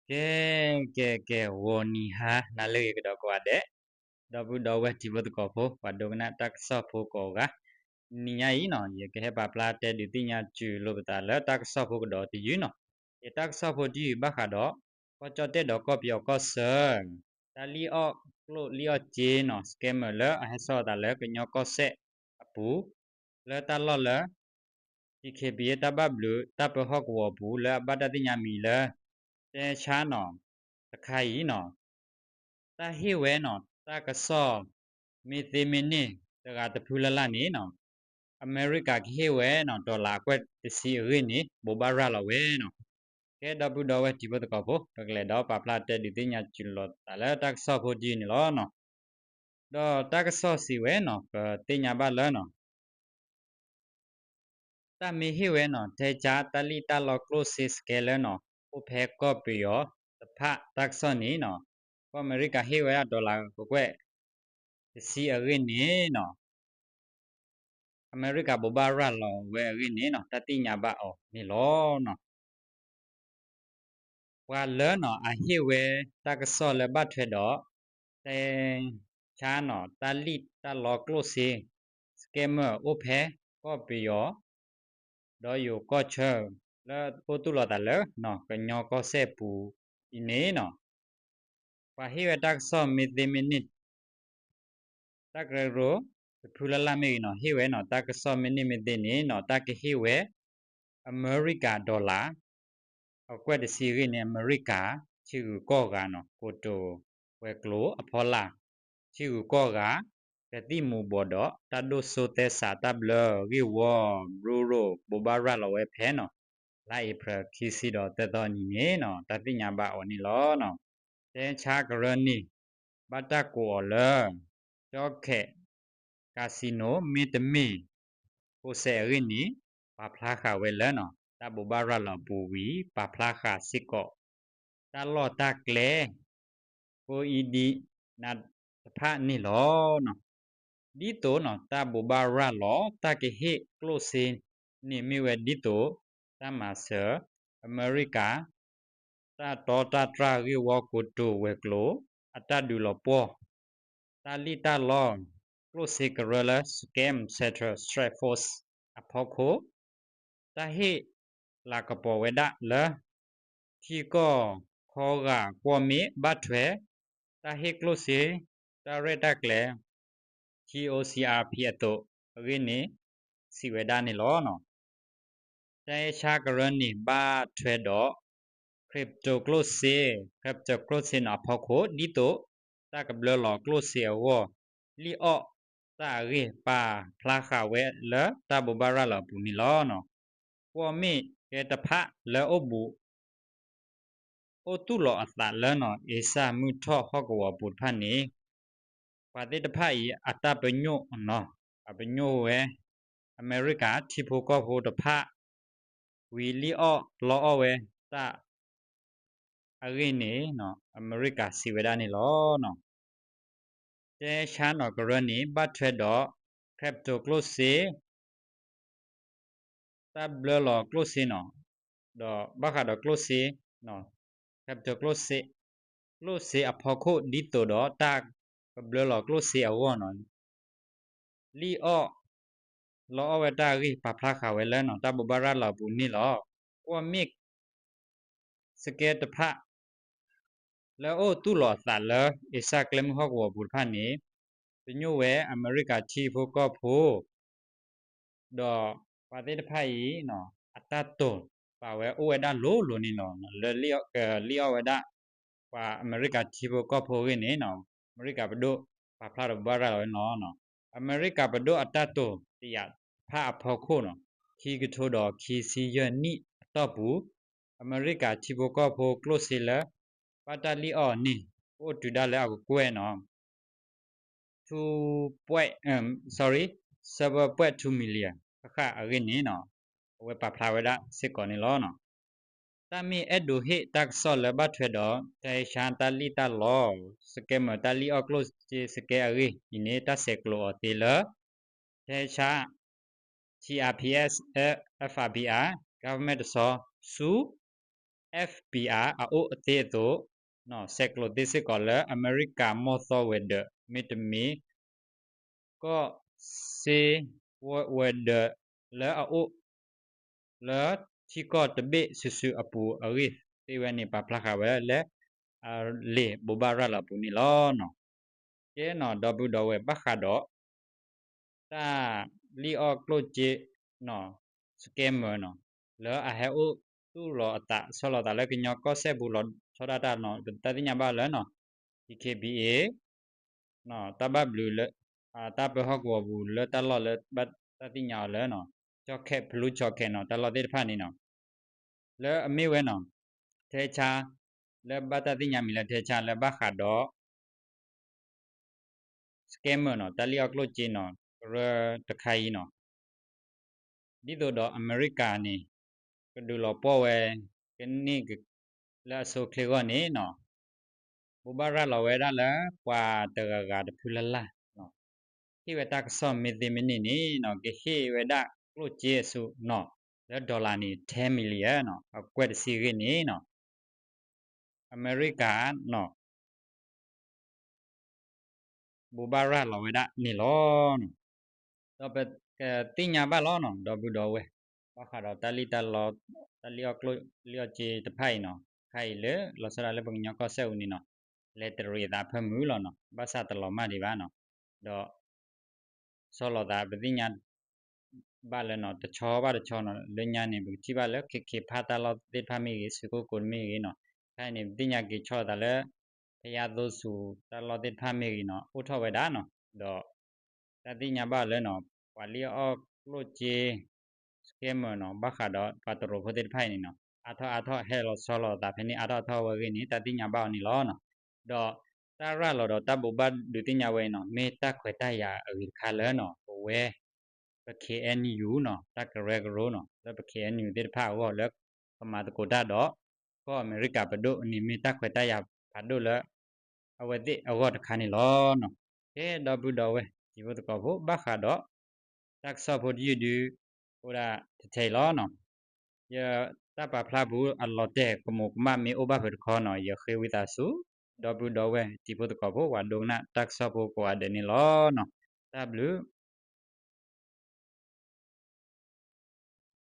ke woni ha na le ke do ko ade do we ti bot ko pho pa do na tak so pho ko ga ni nya yi no ye ke pa pla te di ti nya chu lo ta le tak so pho ko do ti yi no ye tak so pho ti ba kha do ko cho te do ko pyo ko se ta li o klo li o je no scammer le a so ta le ke nyo ko se apu le ta lo le ti ke bi ta ba blu ta pho ko wo bu le ba ta ti nya mi le te cha no ta khai yi no ta hi we no ta ka so mi ti mi ni ta ga ta phu la la ni no America ke we no dollar kwet ti si ri ni bo ba ra la we no ke da bu do we ti bo ta ko bo ta le do pa pla te di ti nya chin lo ta le ta so pho ji ni lo no do ta ka so si we no ka ti nya ba le no ta mi hi we no te cha ta li ta lo close scale no o phe ko pi yo ta pha ta so ni no ko America hi we dollar ko kwet ti si ri ni no America bo ba ra lo we ri ni no ta ti nya ba o ni lo no wa le no a hi we ta ka so le ba thwe do te cha no ta li ta lo close scammer o phe ko pi yo do yo ko che le o tu lo ta le no ka nyo ko se pu ni no wa hi we ta so mi ti minute ta ka ro phu la la me no hi we no ta ka so minute mi ti ni no ta ka hi we America dollar เอากว่าde series เนี่ย America ชื่อก็กาเนาะโกโตเวกโลอพอลาชื่อก็กาแต่ติหมู่บ่ดอตาโดโซเตสาตาเบลริวอบรูโรบบาราลอเวแพเนาะไลเพรคิซิดอเตตอนี่เนเนาะตาติญาบะออนี่ลอเนาะเตชากรณีบัตตะโกอเลจอเคคาสิโนมิตมีโกเซรินีปาพลาคาเวเลเนาะta bo bara la bu wi pa phla kha sikko ta lo ta kle ko idi na pha ni lo no di to no ta bo bara lo ta ke he close ni mi we di to ta ma sir America ta to ta tra ri wo ko to we klo ata du lo po ta li ta lo close correla scam cetera strike force aphoko ta he la ka po we da le thi ko kho ga ko mi ba thwe ta he close ta re ta kle TOCRP အတုရင်းနေစီဝဲဒါနေလောနော်တဲရှာကရနေဘာထွဲတော့ crypto close နော်ဖောက်ခိုဒီတော့တာကဘလလော close ဝလီအော့တာရီပါဖလာခဝဲလတာဘဘာရလာပူနီလောနော်ကိုမေကေတဖလဲအဘူအိုတူလောအတာလဲနော်အေစာမှုထော့ဟော့ကောပူဖာနေပါတိတဖာဤအတပညိုနော်အပညိုဝဲအမေရိကတီဖိုကောဖိုတဖာဝီလီအောလောအဝဲတာအရင်းနေနော်အမေရိကစီဝဲဒါနေလောနော်တဲရှာနော်ကရနေဘတ်ထွဲတော့ crypto close တာဘလလော close နော်တော့ဘခါတော့ close နော် crypto close အဖော်ခုဒီတော့တာဘလလော close အဝနော်လီအောလောအဝဲတာရီပဖလာခါဝဲလဲနော်တာဘဘာရလာပူနီလောကိုမိကစကေတဖလဲအိုတူလောသလအစကလမ်ဟော့ဝဘူဖာနေပညိုဝဲအမေရိကချီဖိုကောဖိုတော့ပါတိတဖာဤနော်အတတ်တုံပါဝဲအိုဝဲဒါလိုနီနော်လီအောဝဲဒါပါအမေရိကချီဖိုကောဖိုရင်းနေနော်အမေရိကဘဒိုပါဖလာတော့ဘာရလောနော်အမေရိကဘဒိုအတတ်တုံတိယဖာအဖော်ခိုနော်ခီကထိုတော့ခီစီယနိအတော့ဘူးအမေရိကချီဖိုကောဖို close လဲပါတလီအော်နီโอ้တူဒါလဲအကွဲနော်7.2 million အခါအရင်နေနော်ဝဲပဖလာဝဲဒါစစ်ကောနေလောနော်တမီအဒူဟိတက်ဆောလဘတ်ထွေတော့တေရှန်တလီတလောစကေမတလီအော်ကလော့ချေစကေအရီဒီနေတာဆက်ကလောတေလတေရှာ CRPS FRBR government ဆောစု FBR အအိုအသေးတို့နော်ဆက်ကလိုဒီစကောလအမေရိကမောသောဝဒမီတမီก็စေဝဒလဲအိုလဲချီကောတဘေဆူဆူအပူအရိသေဝနေပါဖလာခဝဲလဲလေဘူဘာရလာပူနီလောနော်ကဲနော်ဒဘူဒဝဲဘခါတော့တာလီအော့ကလိုဂျေနော်စကဲမနော်လဲအဟဲအိုသူလောအတဆောလောတာလဲကညောကောဆက်ဘူးလောဆောဒတာနော်တတိညာပါလဲနော် DKBA နော်တဘဘလူလဲတဘဟောကဝဘူးလဲတလောလဲဘတ်တတိညာလဲနော်ချော့ခက်ဘလူးချော့ခက်နော်တလောတဲ့ဖာနေနော်လဲအမေဝဲနော်ထဲချာလဲဘတ်တတိညာမီလဲထဲချာလဲဘခါတော့စကဲမနော်တလီအော့ကလိုဂျေနော်ရတခိုင်နော်ဒီတော့အမေရိကန်နေကဒူလောပေါ်ဝဲကနိကလာဆိုခလေကောနေနော်ဘူဘာရလောဝဲဒါလဲကွာတဂဂါတဖူလလာနော်ဟိဝတာကဆောမီဒီမီနီနီနော်ကေဟိဝဒါကလိုဂျေဆုနော်လဲဒေါ်လာနီ10 million နော်အကွက်စီရနေနော်အမေရိကန်နော်ဘူဘာရလောဝဲဒါနီလောနော်တော့ပဲတိညာပါလောနော်တော့ဘူးတော့ဝဲဘာခါတော့တလီတလောတလီအော့ကလိုလီအော့ဂျေတဖိုင်နော်ခိုင်လေလောဆရာလေဘငညကောဆဲဦးနီနော်လက်တရီတာဖမှုလောနော်ဘာသာတလောမဒီပါနော်တော့ဆောလောတာပတိညာဘာလဲနော်တချောပါတချောနော်လညာနေပြီကြည့်ပါလေခေဖာတာလောတေဖာမီစကိုကိုမီနော်ခိုင်နေပတိညာကေချောတာလေဖယားသို့စုတလောတေဖာမီနော်ဥထောဝဲတာနော်တော့တတိညာဘာလဲနော်ဝါလီအော့ကလိုဂျေစကဲမနော်ဘာခါတော့ပတ်တရိုဖိုတေဖိုင်နီနော်အထောဟဲလောဆောလောတာဖနီအထောဝဲကင်းနီတတိညာဘာနီလောနော်တော့တာရလောတော့တဘူဘတ်ဒုတိညာဝဲနော်မေတခွေတယာအဝီခါလဲနော်ဝဲပ KNU နော်တကရဲဂရိုနော်လပ KNU တေဖာဝောလပမာတကိုတာတော့ก็อเมริกาปะโดนี่มีตะခွေတယာဖာဒိုလအဝဲတိအဝတ်ခါနီလောနော်ကဲဒဘူဒဝဲဒီဘတ်ကောဘဘခါတော့တက်ဆော့ဖို့ဒီဒီဟိုဒါတေလောနော်ယတပဖလာဘူးအလောတဲကမကမမေအိုဘဖတ်ခေါ်နော်ယခေဝိတာစုဒဘူဒဝဲဒီဘတ်ကောဘဝါဒုံနာတက်ဆော့ဖို့ကွာဒနီလောနော် W